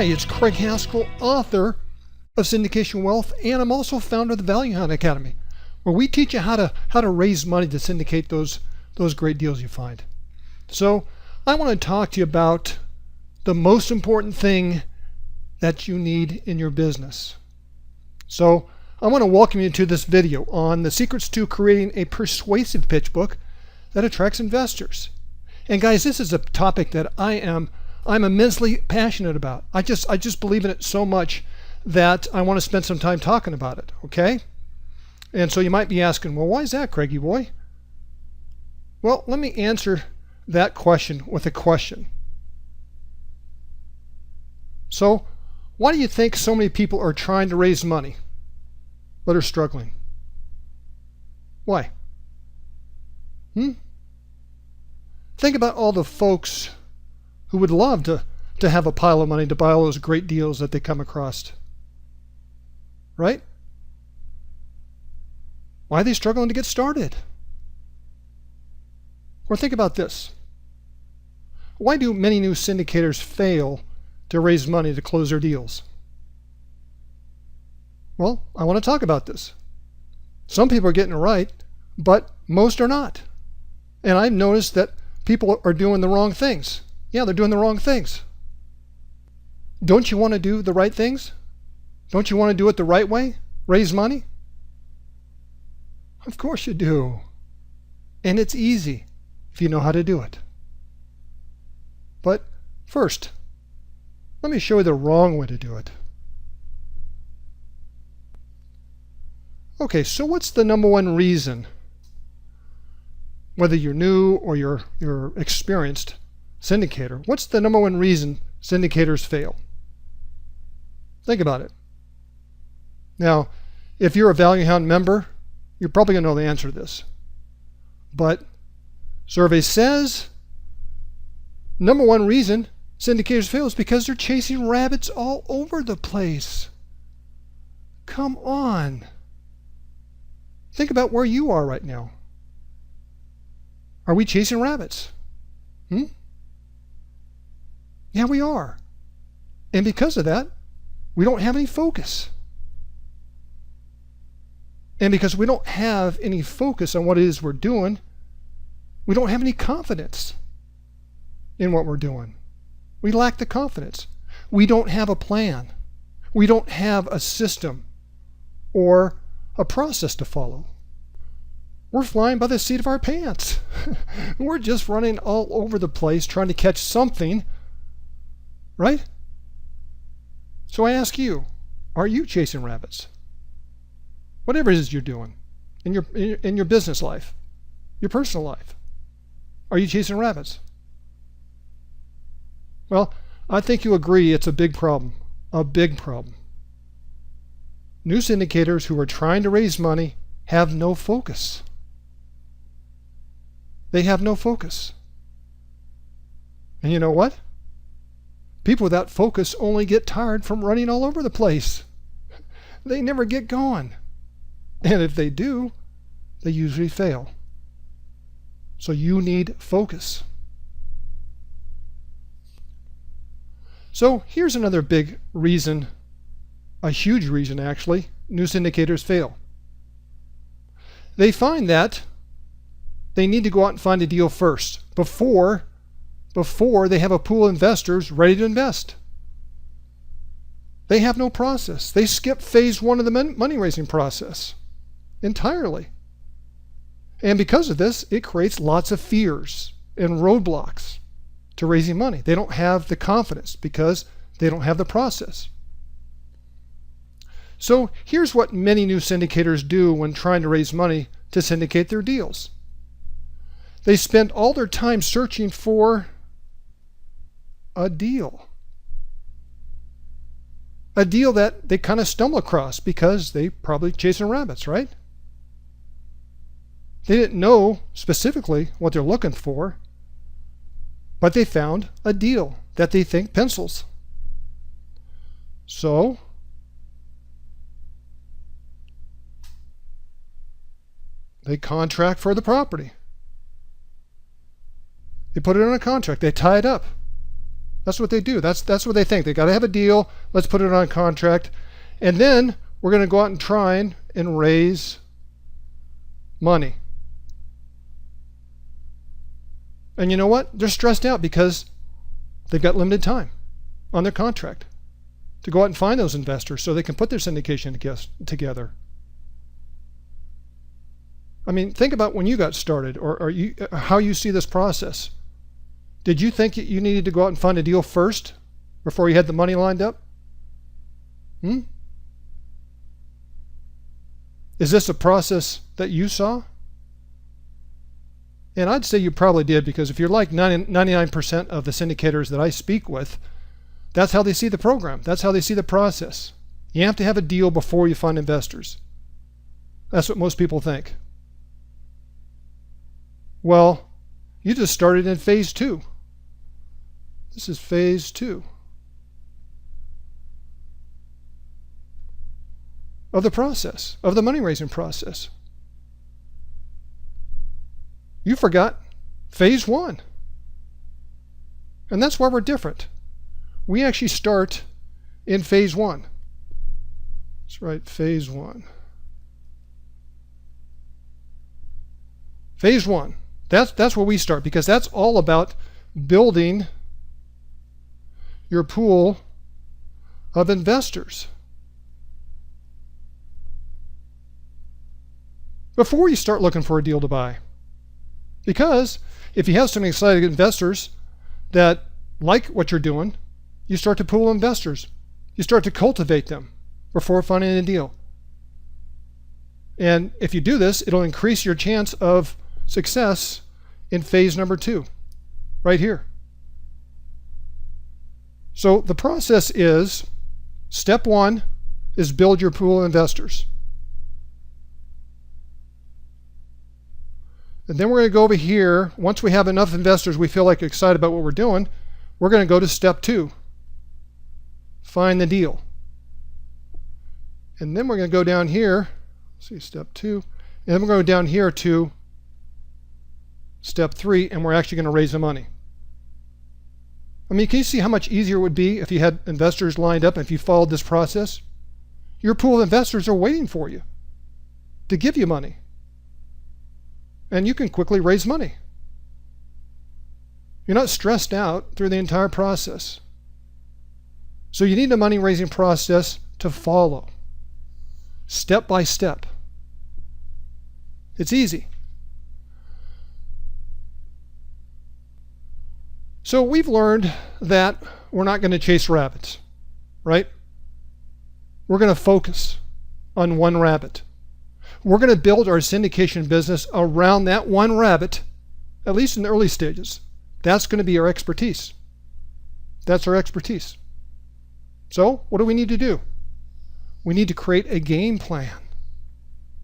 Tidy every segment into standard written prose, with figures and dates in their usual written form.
Hi, it's Craig Haskell, author of Syndication Wealth, and I'm also founder of the Value Hunt Academy, where we teach you how to raise money to syndicate those great deals you find. So I want to talk to you about the most important thing that you need in your business. So I want to welcome you to this video on the secrets to creating a persuasive pitch book that attracts investors. And guys, this is a topic that I'm immensely passionate about. I just believe in it so much that I want to spend some time talking about it, okay? And so you might be asking, well, why is that, Craigie boy? Well, let me answer that question with a question. So, why do you think so many people are trying to raise money but are struggling? Why? Think about all the folks who would love to have a pile of money to buy all those great deals that they come across. Right? Why are they struggling to get started? Or think about this. Why do many new syndicators fail to raise money to close their deals? Well, I want to talk about this. Some people are getting it right, but most are not. And I've noticed that people are doing the wrong things. Yeah, they're doing the wrong things. Don't you want to do the right things? Don't you want to do it the right way? Raise money? Of course you do. And it's easy if you know how to do it. But first, let me show you the wrong way to do it. Okay, so what's the number one reason, whether you're new or you're experienced syndicator, what's the number one reason syndicators fail? Think about it. Now, if you're a Value Hunt member, you're probably going to know the answer to this. But survey says number one reason syndicators fail is because they're chasing rabbits all over the place. Come on. Think about where you are right now. Are we chasing rabbits? Yeah, we are. And because of that, we don't have any focus. And because we don't have any focus on what it is we're doing, we don't have any confidence in what we're doing. We lack the confidence. We don't have a plan. We don't have a system or a process to follow. We're flying by the seat of our pants. We're just running all over the place trying to catch something, right? So I ask you, are you chasing rabbits? Whatever it is you're doing in your business life, your personal life, are you chasing rabbits? Well, I think you agree it's a big problem, a big problem. New syndicators who are trying to raise money have no focus. They have no focus. And you know what? People without focus only get tired from running all over the place. They never get going. And if they do, they usually fail. So you need focus. So here's another big reason, a huge reason actually, new syndicators fail. They find that they need to go out and find a deal first before they have a pool of investors ready to invest. They have no process. They skip phase one of the money raising process entirely. And because of this, it creates lots of fears and roadblocks to raising money. They don't have the confidence because they don't have the process. So here's what many new syndicators do when trying to raise money to syndicate their deals. They spend all their time searching for a deal. A deal that they kind of stumble across because they probably chasing rabbits, right? They didn't know specifically what they're looking for, but they found a deal that they think pencils. So they contract for the property. They put it on a contract. They tie it up. That's what they do. That's what they think. They got to have a deal. Let's put it on contract. And then we're going to go out and try and raise money. And you know what? They're stressed out because they've got limited time on their contract to go out and find those investors so they can put their syndication together. I mean, think about when you got started, or how you see this process. Did you think you needed to go out and find a deal first before you had the money lined up? Is this a process that you saw? And I'd say you probably did, because if you're like 99% of the syndicators that I speak with, that's how they see the program. That's how they see the process. You have to have a deal before you find investors. That's what most people think. Well, you just started in phase 2. This is phase 2 of the process, of the money raising process. You forgot phase 1. And that's why we're different. We actually start in phase 1. That's right, phase 1. Phase 1. That's where we start, because that's all about building your pool of investors. Before you start looking for a deal to buy. Because if you have some excited investors that like what you're doing, you start to pool investors. You start to cultivate them before finding a deal. And if you do this, it'll increase your chance of success in phase number 2, right here. So the process is, step 1 is build your pool of investors. And then we're going to go over here. Once we have enough investors we feel like excited about what we're doing, we're going to go to step 2. Find the deal. And then we're going to go down here. Let's see, step 2. And then we're going to go down here to step 3, and we're actually going to raise the money. I mean, can you see how much easier it would be if you had investors lined up and if you followed this process? Your pool of investors are waiting for you to give you money. And you can quickly raise money. You're not stressed out through the entire process. So you need a money raising process to follow, step by step. It's easy. So we've learned that we're not going to chase rabbits, right? We're going to focus on one rabbit. We're going to build our syndication business around that one rabbit, at least in the early stages. That's going to be our expertise. That's our expertise. So what do we need to do? We need to create a game plan.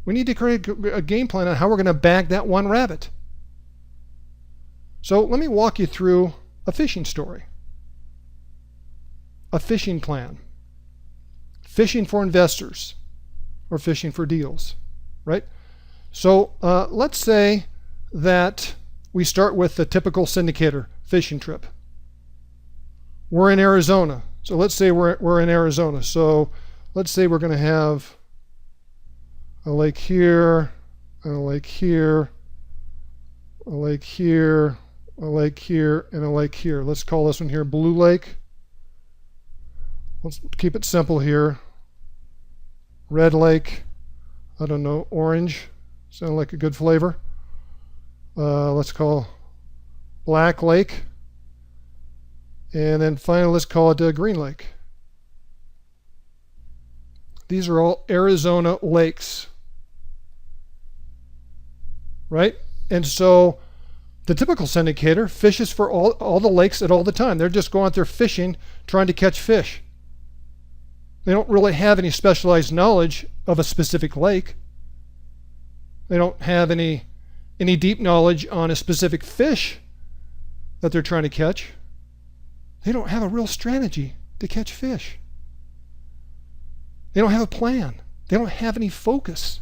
We need to create a game plan on how we're going to bag that one rabbit. So let me walk you through a fishing story. A fishing plan. Fishing for investors or fishing for deals, right? So let's say that we start with the typical syndicator fishing trip. We're in Arizona. So let's say we're in Arizona. So let's say we're going to have a lake here, and a lake here, a lake here, a lake here, and a lake here. Let's call this one here Blue Lake. Let's keep it simple here. Red Lake, I don't know, orange, sound like a good flavor. Let's call Black Lake. And then finally, let's call it Green Lake. These are all Arizona lakes, right? And so the typical syndicator fishes for all the lakes at all the time. They're just going out there fishing, trying to catch fish. They don't really have any specialized knowledge of a specific lake. They don't have any deep knowledge on a specific fish that they're trying to catch. They don't have a real strategy to catch fish. They don't have a plan. They don't have any focus.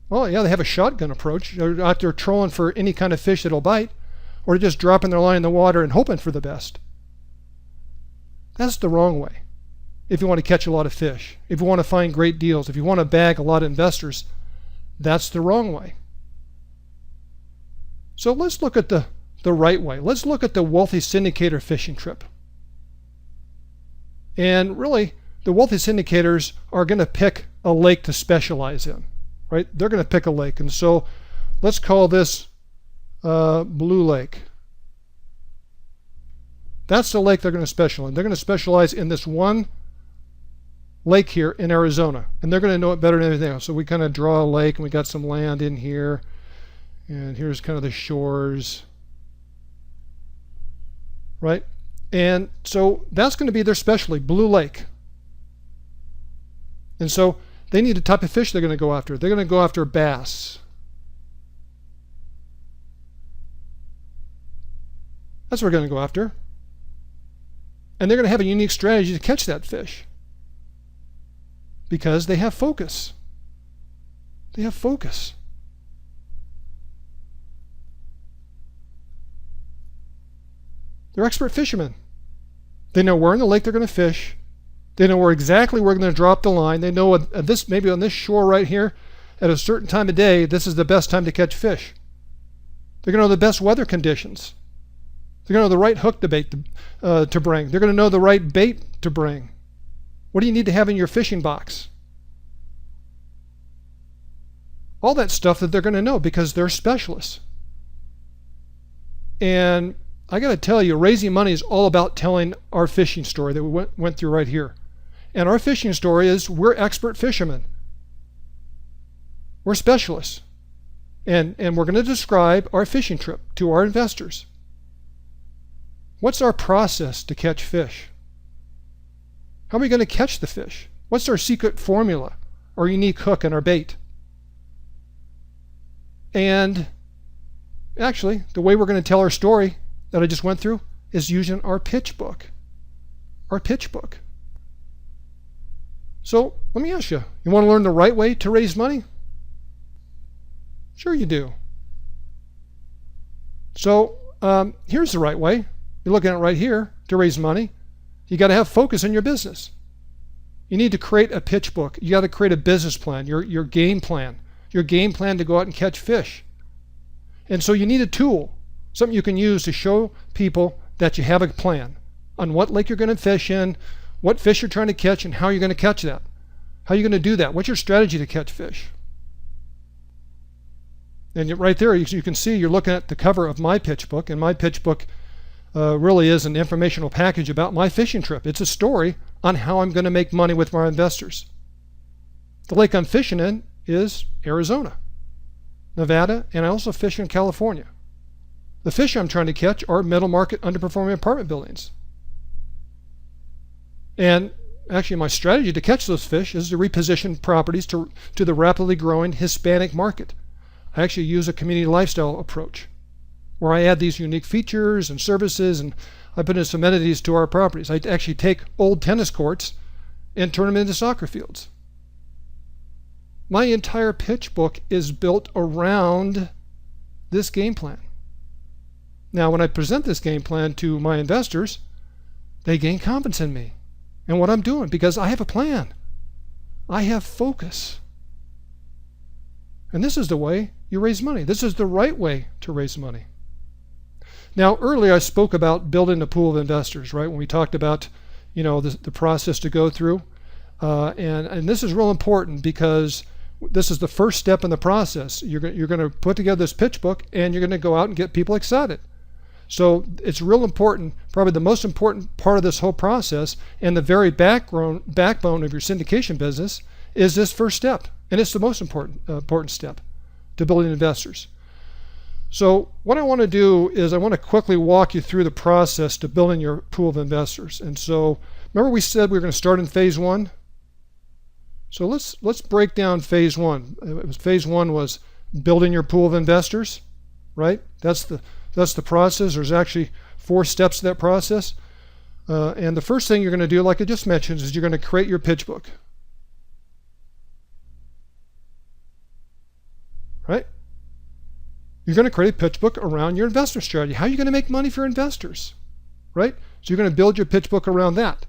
Well, yeah, they have a shotgun approach. They're out there trolling for any kind of fish that'll bite, or just dropping their line in the water and hoping for the best. That's the wrong way. If you want to catch a lot of fish, if you want to find great deals, if you want to bag a lot of investors, that's the wrong way. So let's look at the right way. Let's look at the wealthy syndicator fishing trip. And really, the wealthy syndicators are going to pick a lake to specialize in, right? They're going to pick a lake. And so let's call this Blue Lake. That's the lake they're going to specialize in. They're going to specialize in this one lake here in Arizona. And they're going to know it better than anything else. So we kind of draw a lake, and we got some land in here. And here's kind of the shores, right? And so that's going to be their specialty, Blue Lake. And so they need a type of fish they're going to go after. They're going to go after bass. That's what we're going to go after. And they're going to have a unique strategy to catch that fish because they have focus. They have focus. They're expert fishermen. They know where in the lake they're going to fish. They know exactly where they're going to drop the line. They know this maybe on this shore right here, at a certain time of day, this is the best time to catch fish. They're going to know the best weather conditions. They're going to know the right hook to bring. They're going to know the right bait to bring. What do you need to have in your fishing box? All that stuff that they're going to know because they're specialists. And I got to tell you, raising money is all about telling our fishing story that we went through right here. And our fishing story is we're expert fishermen. We're specialists. And we're going to describe our fishing trip to our investors. What's our process to catch fish? How are we going to catch the fish? What's our secret formula, our unique hook and our bait? And actually, the way we're going to tell our story that I just went through is using our pitch book. Our pitch book. So let me ask you, you want to learn the right way to raise money? Sure you do. So here's the right way. You're looking at it right here to raise money. You got to have focus in your business. You need to create a pitch book. You got to create a business plan, your game plan to go out and catch fish. And so you need a tool, something you can use to show people that you have a plan on what lake you're going to fish in, what fish you're trying to catch, and how you're going to catch that. How are you going to do that? What's your strategy to catch fish? And right there, you can see you're looking at the cover of my pitch book, and my pitch book really is an informational package about my fishing trip. It's a story on how I'm going to make money with my investors. The lake I'm fishing in is Arizona, Nevada, and I also fish in California. The fish I'm trying to catch are middle market underperforming apartment buildings. And actually my strategy to catch those fish is to reposition properties to the rapidly growing Hispanic market. I actually use a community lifestyle approach where I add these unique features and services, and I put in some amenities to our properties. I actually take old tennis courts and turn them into soccer fields. My entire pitch book is built around this game plan. Now, when I present this game plan to my investors, they gain confidence in me and what I'm doing because I have a plan. I have focus. And this is the way you raise money. This is the right way to raise money. Now, earlier I spoke about building a pool of investors, right? When we talked about, the process to go through. And this is real important because this is the first step in the process. You're going to put together this pitch book and you're going to go out and get people excited. So it's real important, probably the most important part of this whole process and the very backbone of your syndication business is this first step. And it's the most important step to building investors. So what I want to do is I want to quickly walk you through the process to building your pool of investors. And so remember we said we were going to start in phase one? So let's break down phase one. Phase one was building your pool of investors, right? That's the process. There's actually 4 steps to that process. And the first thing you're going to do, like I just mentioned, is you're going to create your pitch book. Right? You're going to create a pitch book around your investor strategy. How are you going to make money for investors? Right? So you're going to build your pitch book around that.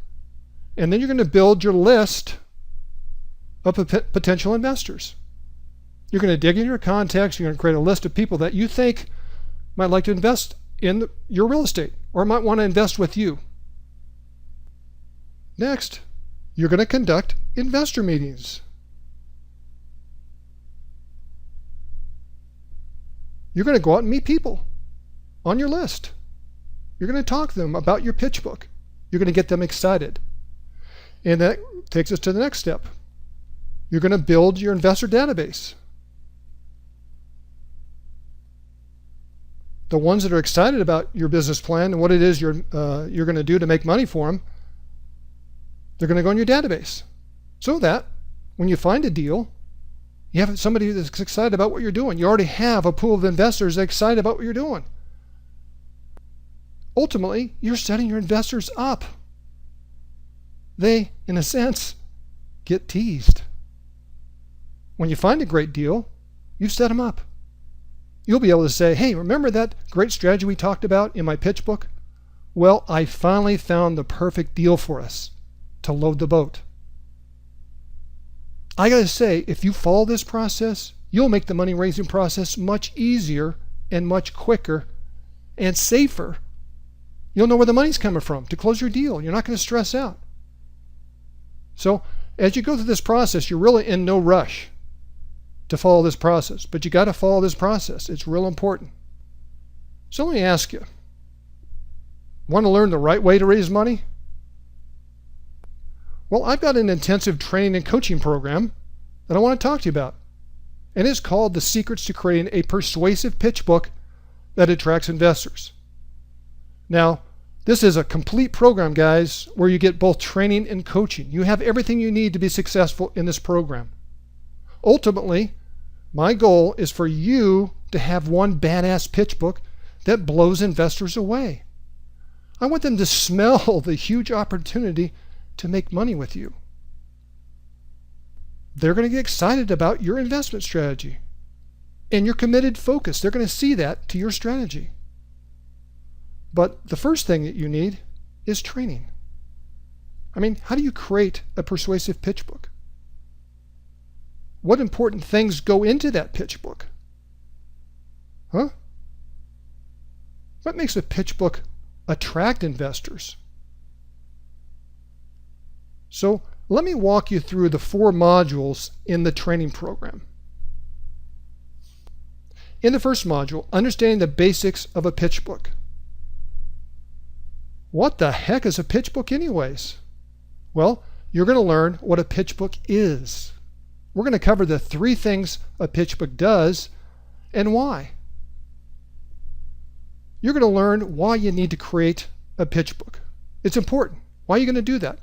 And then you're going to build your list of potential investors. You're going to dig in your contacts. You're going to create a list of people that you think might like to invest in your real estate or might want to invest with you. Next, you're going to conduct investor meetings. You're going to go out and meet people on your list. You're going to talk to them about your pitch book. You're going to get them excited. And that takes us to the next step. You're going to build your investor database. The ones that are excited about your business plan and what it is you're going to do to make money for them, they're going to go in your database. So that when you find a deal, you have somebody that's excited about what you're doing. You already have a pool of investors that are excited about what you're doing. Ultimately, you're setting your investors up. They, in a sense, get teased. When you find a great deal, you've set them up. You'll be able to say, hey, remember that great strategy we talked about in my pitch book? Well, I finally found the perfect deal for us to load the boat. I got to say, if you follow this process, you'll make the money raising process much easier and much quicker and safer. You'll know where the money's coming from to close your deal. You're not going to stress out. So as you go through this process, you're really in no rush to follow this process, but you got to follow this process. It's real important. So let me ask you, want to learn the right way to raise money? Well, I've got an intensive training and coaching program that I want to talk to you about. And it's called The Secrets to Creating a Persuasive Pitch Book that Attracts Investors. Now, this is a complete program, guys, where you get both training and coaching. You have everything you need to be successful in this program. Ultimately, my goal is for you to have one badass pitch book that blows investors away. I want them to smell the huge opportunity to make money with you. They're going to get excited about your investment strategy and your committed focus. They're going to see that to your strategy. But the first thing that you need is training. I mean, how do you create a persuasive pitch book? What important things go into that pitch book? Huh? What makes a pitch book attract investors? So let me walk you through the 4 modules in the training program. In the first module, understanding the basics of a pitch book. What the heck is a pitch book anyways? Well, you're going to learn what a pitch book is. We're going to cover the 3 things a pitch book does and why. You're going to learn why you need to create a pitch book. It's important. Why are you going to do that?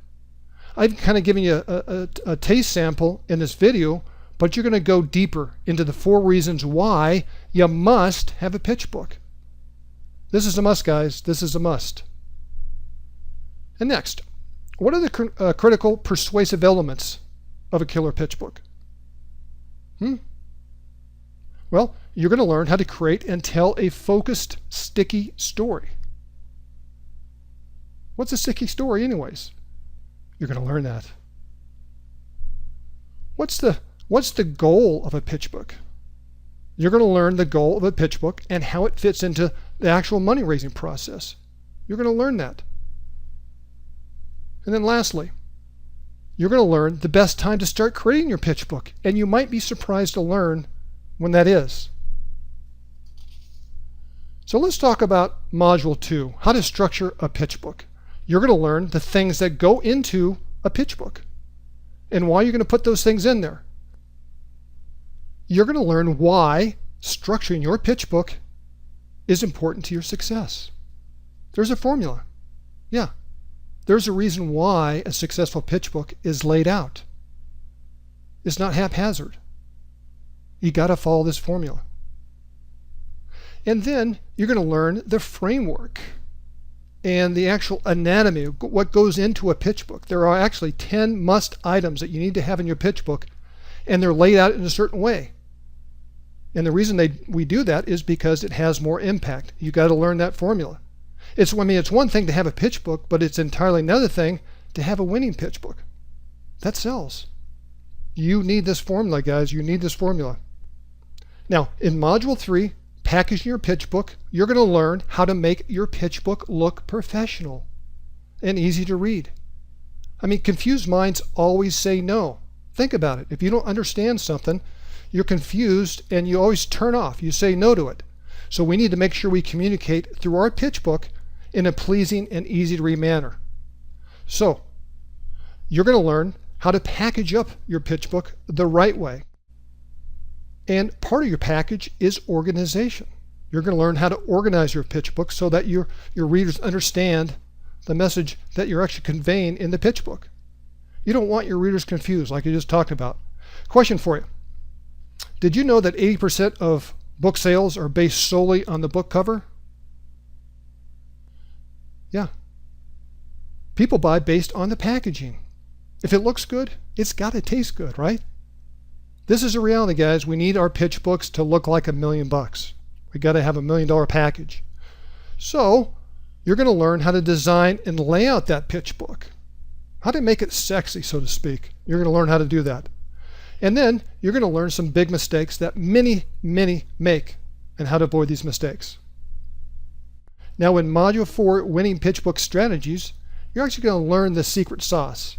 I've kind of given you a taste sample in this video, but you're going to go deeper into the 4 reasons why you must have a pitch book. This is a must, guys. This is a must. And next, what are the critical persuasive elements of a killer pitch book? Well, you're going to learn how to create and tell a focused, sticky story. What's a sticky story anyways? You're going to learn that. What's the goal of a pitch book? You're going to learn the goal of a pitch book and how it fits into the actual money raising process. You're going to learn that. And then lastly, you're going to learn the best time to start creating your pitch book, and you might be surprised to learn when that is. So let's talk about Module 2, how to structure a pitch book. You're going to learn the things that go into a pitch book and why you're going to put those things in there. You're going to learn why structuring your pitch book is important to your success. There's a formula. Yeah. There's a reason why a successful pitch book is laid out. It's not haphazard. You got to follow this formula. And then you're going to learn the framework and the actual anatomy, what goes into a pitch book. There are actually 10 must items that you need to have in your pitch book, and they're laid out in a certain way. And the reason we do that is because it has more impact. You got to learn that formula. It's one thing to have a pitch book, but it's entirely another thing to have a winning pitch book. That sells. You need this formula, guys. You need this formula. Now, in Module 3, packaging your pitch book, you're going to learn how to make your pitch book look professional and easy to read. I mean, confused minds always say no. Think about it. If you don't understand something, you're confused and you always turn off. You say no to it. So we need to make sure we communicate through our pitch book in a pleasing and easy to read manner. So you're going to learn how to package up your pitch book the right way. And part of your package is organization. You're going to learn how to organize your pitch book so that your readers understand the message that you're actually conveying in the pitch book. You don't want your readers confused like you just talked about. Question for you. Did you know that 80% of book sales are based solely on the book cover? Yeah. People buy based on the packaging. If it looks good, it's got to taste good, right? This is a reality, guys. We need our pitch books to look like $1 million. We got to have $1 million package. So you're going to learn how to design and lay out that pitch book, how to make it sexy, so to speak. You're going to learn how to do that. And then you're going to learn some big mistakes that many make and how to avoid these mistakes. Now in Module 4, Winning Pitch Book Strategies, you're actually going to learn the secret sauce.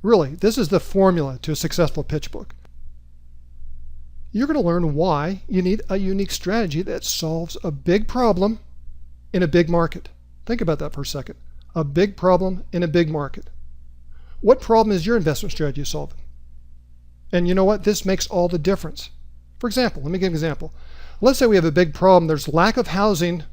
Really, this is the formula to a successful pitch book. You're going to learn why you need a unique strategy that solves a big problem in a big market. Think about that for a second. A big problem in a big market. What problem is your investment strategy solving? And you know what? This makes all the difference. For example, let me give an example. Let's say we have a big problem. There's lack of housing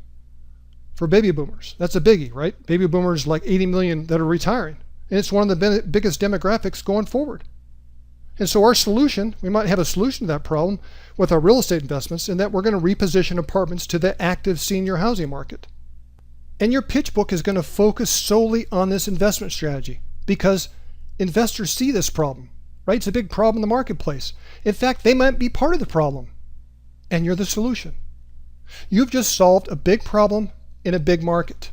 for baby boomers. That's a biggie, right? Baby boomers, like 80 million that are retiring. And it's one of the biggest demographics going forward. And so our solution, we might have a solution to that problem with our real estate investments, in that we're going to reposition apartments to the active senior housing market. And your pitch book is going to focus solely on this investment strategy because investors see this problem, right? It's a big problem in the marketplace. In fact, they might be part of the problem, and you're the solution. You've just solved a big problem in a big market.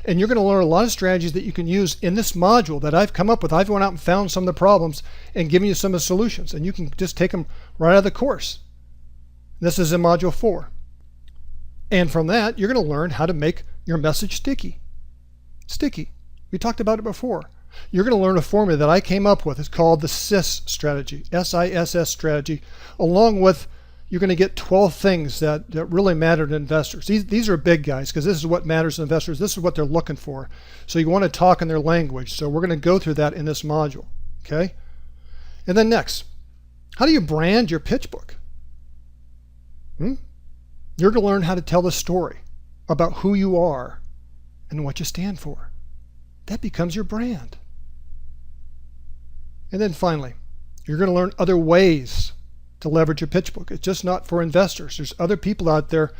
And you're going to learn a lot of strategies that you can use in this module that I've come up with. I've went out and found some of the problems and given you some of the solutions, and you can just take them right out of the course. This is in Module 4. And from that, you're going to learn how to make your message sticky. Sticky. We talked about it before. You're going to learn a formula that I came up with. It's called the SIS strategy, SISS strategy, along with you're going to get 12 things that really matter to investors. These are big guys because this is what matters to investors. This is what they're looking for. So you want to talk in their language. So we're going to go through that in this module. Okay? And then next, how do you brand your pitch book? You're going to learn how to tell the story about who you are and what you stand for. That becomes your brand. And then finally, you're going to learn other ways to leverage your pitch book. It's just not for investors. There's other people out there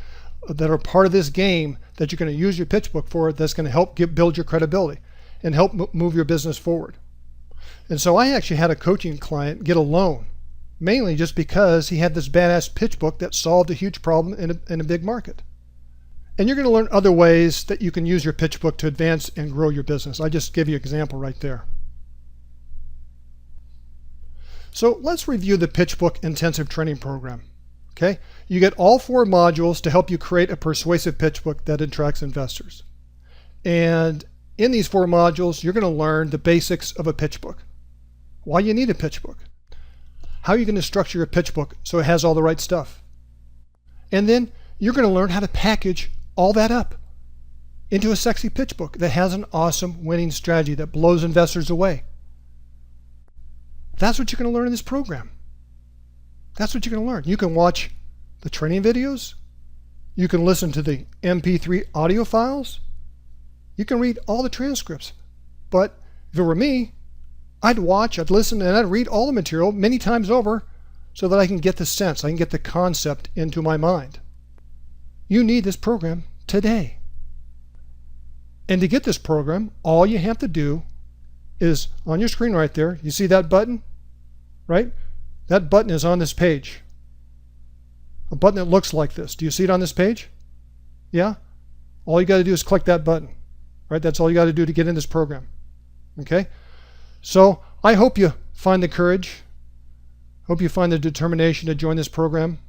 that are part of this game that you're going to use your pitch book for, that's going to help build your credibility and help move your business forward. And so I actually had a coaching client get a loan, mainly just because he had this badass pitch book that solved a huge problem in a big market. And you're going to learn other ways that you can use your pitch book to advance and grow your business. I just gave you an example right there. So let's review the pitch book intensive training program. Okay, you get all 4 modules to help you create a persuasive pitch book that attracts investors. And in these 4 modules, you're going to learn the basics of a pitch book. Why you need a pitch book. How are you going to structure your pitch book so it has all the right stuff. And then you're going to learn how to package all that up into a sexy pitch book that has an awesome winning strategy that blows investors away. That's what you're going to learn in this program. That's what you're going to learn. You can watch the training videos. You can listen to the MP3 audio files. You can read all the transcripts. But if it were me, I'd watch, I'd listen, and I'd read all the material many times over so that I can get the sense, I can get the concept into my mind. You need this program today. And to get this program, all you have to do is on your screen right there. You see that button? Right? That button is on this page. A button that looks like this. Do you see it on this page? Yeah? All you got to do is click that button, right? That's all you got to do to get in this program. Okay? So I hope you find the courage, hope you find the determination to join this program.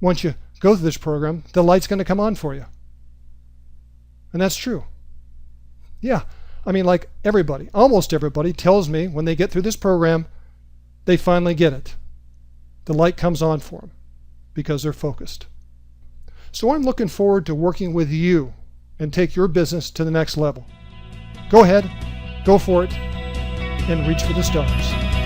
Once you go through this program, the light's going to come on for you. And that's true. Yeah, I mean, like everybody, almost everybody tells me when they get through this program, they finally get it. The light comes on for them because they're focused. So I'm looking forward to working with you and take your business to the next level. Go ahead, go for it, and reach for the stars.